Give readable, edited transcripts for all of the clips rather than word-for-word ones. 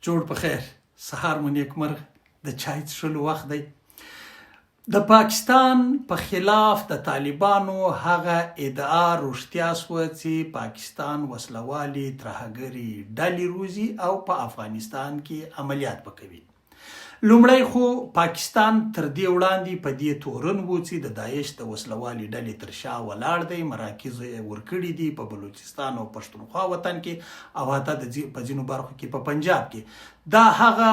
جوړ په خیر، سهار مو نیکمرغ، د چای څښلو وخت دی. د پاکستان په خلاف د طالبانو هغه ادعا رښتیا سوه چې پاکستان وسلوالې ترهګرې ډلې روزي او په افغانستان کې عملیات وکوي. لومړی خو پاکستان تر دې وړاندې په دې تورن و چې د داعش د وسلوالې ډلې تر شا ولاړ دی، مراکز یې ورکړي دي په بلوچستان او پښتونخوا وطن کې او حتی په ځینو برخو کې په پنجاب کې. دا هغه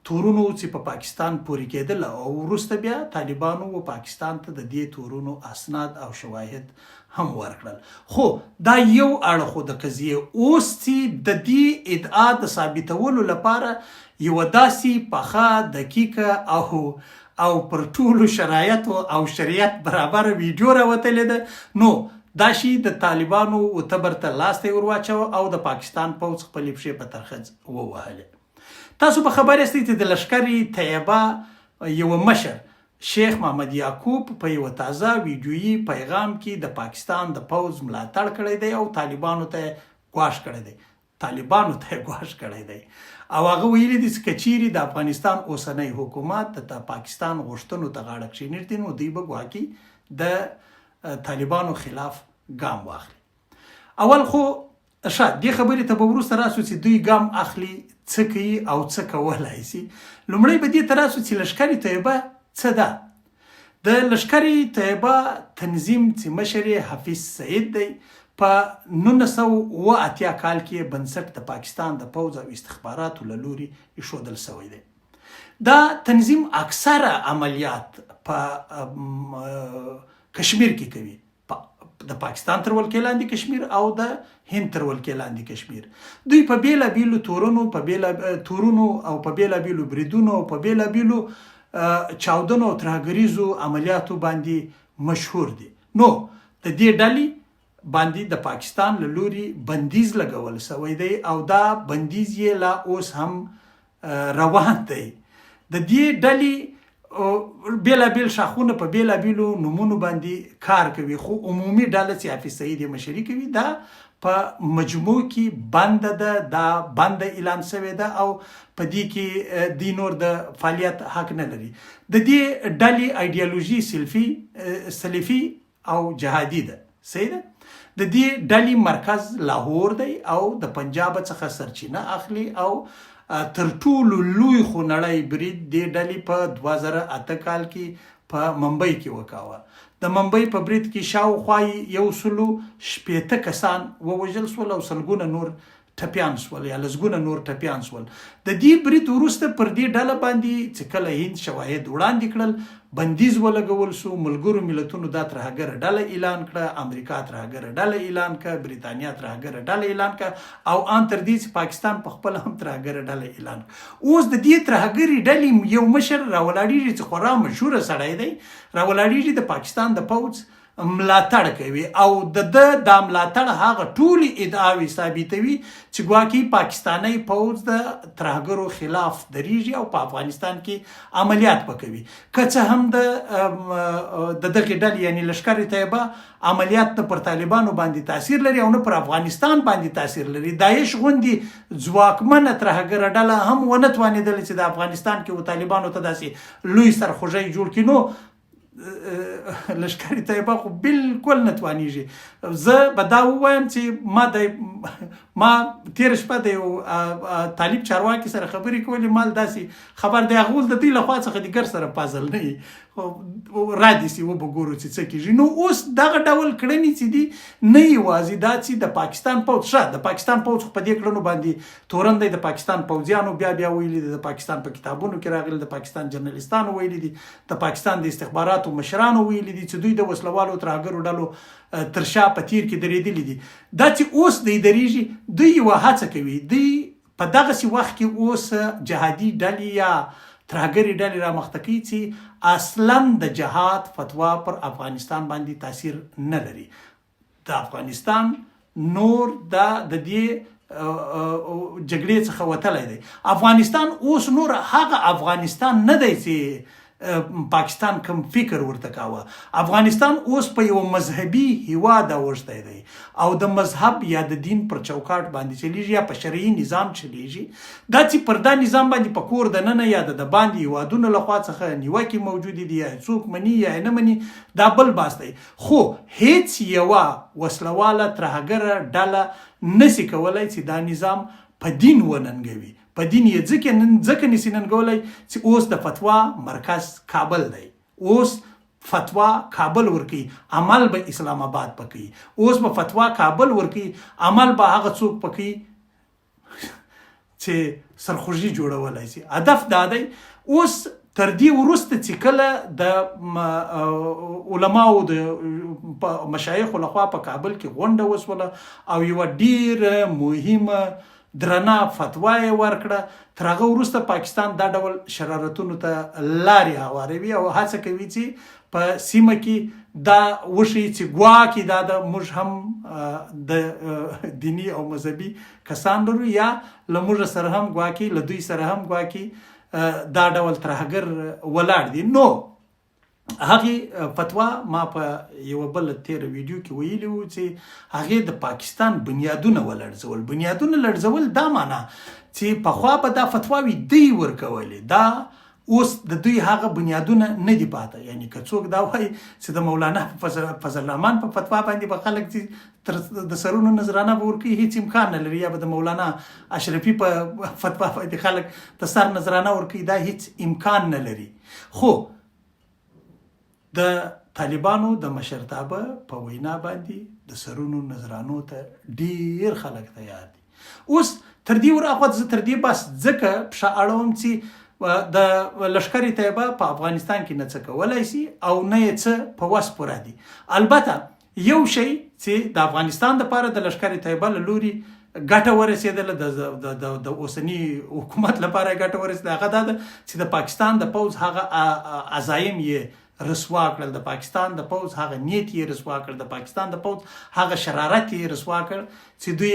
تورونو چې په پاکستان پورې کېدل او وروسته بیا طالبانو و پاکستان ته د دې تورونو اسناد او شواهد هم ورکړل. خو دا یو اړخ د قضیې اوس چې د دې ادعا د ثابتولو لپاره یو داسې پخه دقیقه او پر ټولو شرایطو او شریعت برابر ویډیو راوتلې ده، نو دا شي د طالبانو تبر ته لاس ته ورواچوه او د پاکستان پوځ خپلې پښې په ترخځ ووهلې. تاسو په خبر یاستئ چې د لښکر طیبه یو مشر شیخ محمد یعقوب په یو تازه ویډیویي پیغام کې د پاکستان د پوځ ملاتړ کړی دی او طالبانو ته ګواښ کړی دی او هغه ویلي دي چې که چیرې د افغانستان اوسنی حکومت د پاکستان غوښتنو ته غاړه کښېنږدي نو دوی به ګواکې د طالبانو خلاف ګام واخلي. اول خو دې خبرې ته به وروسته راسو چې دوی ګام اخلي څه کوي او څه کولی شي. لومړی به دې ته راسو چې لښکر طیبه څه ده. د لښکر طیبه تنظیم چې مشر یې حفیظ سعید دی، په 1980 کال کې بنسټ د پاکستان د پوځ او استخباراتو له لوري ایښودل شوی دی. دا تنظیم اکثره عملیات په کشمیر کې کوي، د پاکستان تر ولکې لاندې کشمیر او د هند تر ولکې لاندې کشمیر. دوی په بیلابیلو تورونو او په بیلابیلو بریدونو او په بیلابیلو چاودنو او ترهګریزو عملیاتو باندې مشهور دي. نو د دې ډلې باندې د پاکستان له لوري بندیز لګول شوی دی او دا بندیز یې لا اوس هم روان دی. د دې ډلې بیلابیل شاخونه په بیلابیلو نومونو باندې کار کوي، خو عمومي ډله چې حفیظ سعید یې مشري کوي دا په مجموع کې بنده ده، دا بنده اعلان شوې ده او په دې کې دوی نور د فعالیت حق نه لري. د دې ډلې ایډیالوژي سلفي او جهادي ده. صحیح ده. د دې ډلې مرکز لاهور دی او د پنجاب څخه سرچینه اخلي او تر ټولو لوی خونړی برید دې ډلې په 2008 کال کې په ممبئی کې وکاوه. د ممبئی په برید کې شاوخوا 160 کسان ووژل شول او سلګونه نور ټپیان شول یا لسګونه نور ټپیان شول. د دې برید وروسته پر دې ډله باندې چې کله هند شواهد وړاندې کړل، بندیز ولګول شو. ملګرو ملتونو دا ترهګره ډله اعلان کړه، امریکا ترهګره ډله اعلان کړه، بریتانیا ترهګره ډله اعلان کړه او ان تر دې چې پاکستان په خپل هم ترهګره ډله اعلان کړه. اوس د دې ترهګرې ډلې یو مشر راولاړېږي چې خورا مشهوره سړی دی، راولاړېږي د پاکستان د پوځ ملاتړ کوي او د ملاتړ هغه ټولې ادعاوې ثابتوي چې ګواکې پاکستانی پوځ د ترهګرو خلاف دریږي او په افغانستان کې عملیات وکوي. که څه هم د دغې ډلې یعنې لښکر طیبه عملیات نه پر طالبانو باندې تاثیر لري او نه پر افغانستان باندې تاثیر لري. داعش غوندې ځواکمنه ترهګره ډله هم ونه توانېدله چې د افغانستان کې و طالبانو ته داسې لوی سرخوږی جوړ کړي. نو لښکر طیبه خو بالکل نه توانېږي. زه به دا ووایم چې ما تېره شپه د یو طالب چارواکي سره خبرې کولې، مال داسې خبر دی هغه اوس د دوی له خوا څخه د ګر سره پازل نه وي، را دي سي وبه ګورو چې څه کېږي. نو اوس دغه ډول کړنې چې دي نه یوازې دا چې د پاکستان پوځ د پاکستان پوځ خو په دې کړنو باندې تورن دی، د پاکستان پوځیانو بیا ویلي دي، د پاکستان په کتابونو کې راغلي، د پاکستان جرنالستانو ویلي دي، د پاکستان د استخباراتو مشرانو ویلي دي چې دوی د وسلوالو ترهګرو ډلو تر شا په تیر کې درېدلي دي. دا چې اوس دوی درېږي، دوی یوه هڅه کوي، دوی په دغسې وخت کې اوس جهادي ډلې یا ترهګرې ډلې رامخته کوي چې اصلا د جهاد فتوا پر افغانستان باندې تاثیر نه لري. د افغانستان نور د دې جګړې څخه وتلی دی. افغانستان اوس نور هغه افغانستان نه دی چې پاکستان کم فکر ورته کاوه. افغانستان اوس په یو مذهبي هیواد اوښتی دی او د مذهب یا د دین پر چوکاټ باندې چلیږي یا په شرعي نظام چلیږي. دا چې پر دا نظام باندې په کور دننه یا د باندې هیوادونو لخوا څخه نیوکې موجودې دي یا څوک مني یا نه مني دا بل بحث دی. خو هیڅ یوه وسلواله ترهګره ډله نشي کولی چې دا نظام په دین وننګوي. په دین یې ځکه نشي ننګولی چې اوس د فتوا مرکز کابل دی. اوس فتوا کابل ورکوي، عمل به اسلام آباد پکوي. اوس به فتوا کابل ورکوي، عمل به هغه څوک پکوي چې سرخوږي جوړولی شي. هدف دا دی اوس تر دې وروسته چې کله د علماو د مشایخو لخوا په کابل کې غونډه وسوله او یوه ډیره مهمه درنه فتوا یې ورکړه، تر هغه وروسته پاکستان دا ډول شرارتونو ته لارې هواروي او هڅه کوي چې په سیمه کې دا وشي چې ګواکې دا د موږ هم د دیني او مذهبي کسان لرو یا له موږ سره هم ګواکې له دوی سره هم ګواکې دا ډول ترهګر ولاړ دي. نو هغې فتوا ما په یوه بل تیره ویډیو کې ویلي وو چې هغې د پاکستان بنیادونه ولړزول. بنیادونه لړزول دا معنا چې پخوا به دا فتواوې دوی ورکولې، دا اوس د دوی هغه بنیادونه نه دي پاته. یعنی که څوک دا وایي چې د مولانا فضل الرحمن په فتوا باندې به خلک چې د سرونو نظرانه به ورکوي، هیڅ امکان نه لري. یا به د مولانا اشرفي په فتوا باندې خلک د سر نظرانه ورکوي، دا هیڅ امکان نه لري. خو د طالبانو د مشرتابه په وینا باندې د سرونو نظرانو ته ډیر خلک تیار دي. اوس تر دې ورهاخوا زه تر دې بس ځکه پښه اړوم چې د لښکر طیبه په افغانستان کې نه څه کولی شي او نه یې څه په وس پوره دي. البته یو شی چې د افغانستان دپاره د لښکر طیبه له لوري ګټه ورسېدله، د اوسني حکومت لپاره یې ګټه ورسېده، هغه دا ده چې د پاکستان د پوځ هغه عزایم یې رسوا کړل، د پاکستان د پوځ هغه نیت یې رسوا کړ، د پاکستان د پوځ هغه شرارت یې رسوا کړ چې دوی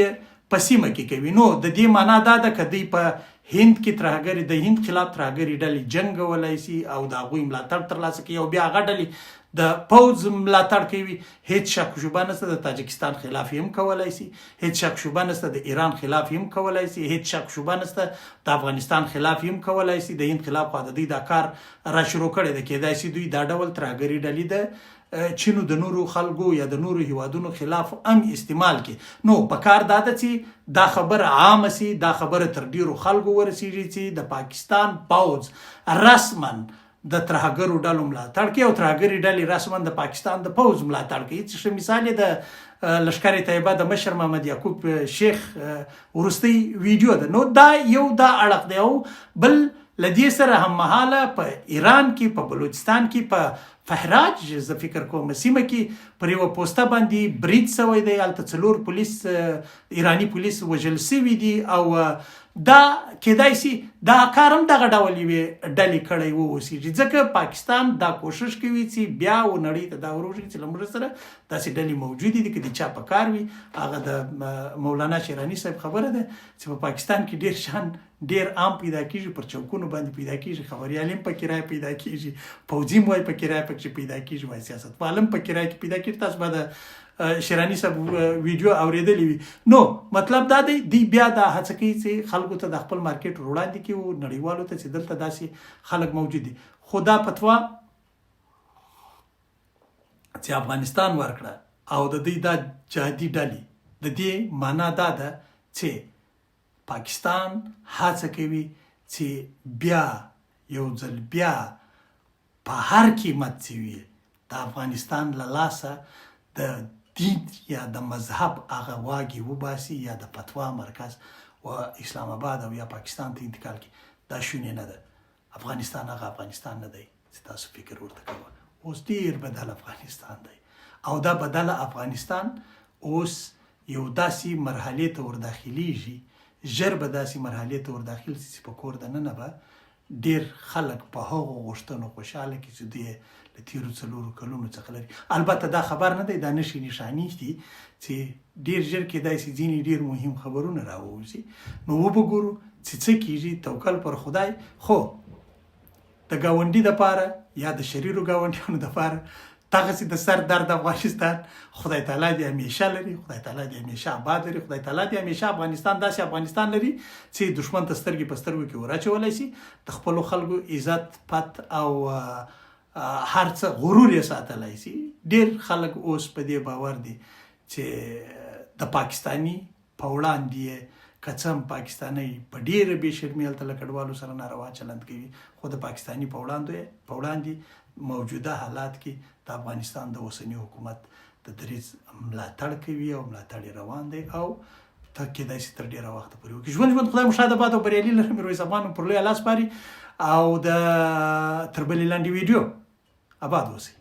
په سیمه کې کوي. نو د دې معنا دا ده که دوی په هند کې ترهګري د هند خلاف ترهګري ډلې جنګولی شي او د هغوی ملاتړ ترلاسه کوي او بیا هغه ډلې د پوځ ملاتړ کوي، هیڅ شک شوبه نشته د تاجکستان خلاف یې هم کولی شي، هیڅ شک شوبه نشته د ایران خلاف یې هم کولی شي، هیڅ شک شوبه نشته د افغانستان خلاف یې هم کولی شي. د هند خلاف خوا د دوی دا کار را شروع کړی ده. کیدای شي دوی دا ډول ترهګري ډلې د چینو د نورو خلکو یا د نورو هیوادونو خلاف هم استعمال کړي. نو په کار دا ده چې دا خبره عامه سي، دا خبره تر ډیرو خلکو ورسیږي چې د پاکستان پوځ رسما د ترهګرو ډلو ملاتړ کوي او ترهګرې ډلې رسما د پاکستان د پوځ ملاتړ کوي. چې مثال یې د لښکر طیبه د مشر محمد یعقوب شیخ وروستۍ ویډیو ده. نو دا یو دا اړخ دی. او بل له دې سره هممهاله په ایران کې، په بلوچستان کې، په فهراج زه فکر کوم سیمه کې پر یوه پوسته باندې برید سوی دی. هلته 4 پولیس ایرانی پولیس وژل سوي دي او دا کیدای شي دا کار هم دغه ډول یوې ډلې کړی واوسېږي، ځکه پاکستان دا کوشش کوي چې بیا نړۍ ته دا وروښيي چې له موږ سره داسې ډلې موجودې دي. که د چا په کار وي هغه د مولانا شیراني صاحب خبره ده چې په پاکستان کې ډیر شان ډیر عام پیدا کیږي، پر چوکونو باندې پیدا کیږي، خبریال هم په کرایه پیدا کیږي، پوځي هم وایي په کرایه پکې پیدا کیږي، وایي سیاستوال هم په کرایه کې پیدا کیږي. تاسو به د شیراني صاحب ویډیو اوریدلی وي. نو مطلب دا دی دوی بیا دا هڅه کوي چې خلکو ته د خپل مارکیټ وړاندې کړي او نړیوالو ته چې دلته داسې خلک موجود دي. خو دا فتوا چې افغانستان ورکړه او د دوی دا جهادي ډلې، د دې معنا دا ده چې پاکستان هڅه کوي چې بیا یو ځل بیا په هر قیمت چې وي د افغانستان له لاسه د دین یا د مذهب هغه واګې وباسي یا د فتوا مرکز و اسلام آباد او یا پاکستان ته انتقال کړي. دا شونې نه ده. افغانستان هغه افغانستان نه دی چې تاسو فکر ورته کوئ. اوس ډیر بدل افغانستان دی او دا بدل افغانستان اوس یو داسې مرحلې ته ورداخلیږي، ژر به داسې مرحلې ته ورداخل شي چې په کور دننه به ډیر خلک په هغو غوښتنو خوشحاله کړي چې دوی له تیرو 4 کلونو څخه لري. البته دا خبر نه دی، دا نښې نښانې دي چې ډیر ژر کیدای شي ځینې ډیر مهم خبرونه راووځي. نو وبګورو چې څه کیږي، توکل پر خدای. خو د ګاونډي دپاره یا د شریرو ګاونډیانو دپاره دغسې د سر درد افغانستان خدای تعالی دې همیشه لري، خدای تعالی دې همیشه آباد لري، خدای تعالی دې همیشه افغانستان داسې افغانستان لري چې دښمن ته سترګې په سترګو کې ور اچولی شي، د خپلو خلکو عزت پت او هر څه غرور یې ساتلی شي. ډېر خلک اوس په دې باور دي چې د پاکستاني په وړاندې که څه هم پاکستاني په ډېره بې شرمي هلته له کډوالو سره ناروا چلند کوي، خو د پاکستاني په وړاندې موجوده حالات کې د افغانستان د اوسني حکومت د دریځ ملاتړ کوي او ملاتړ یې روان دی او ته کېدای شي تر ډېره وخته پورې وکړي. ژوند خدای مو شاد آباد او بریالي لري. میرویس افغان پر لوی الله سپاري او د تر بلې لنډې ویډیو آباد اوسئ.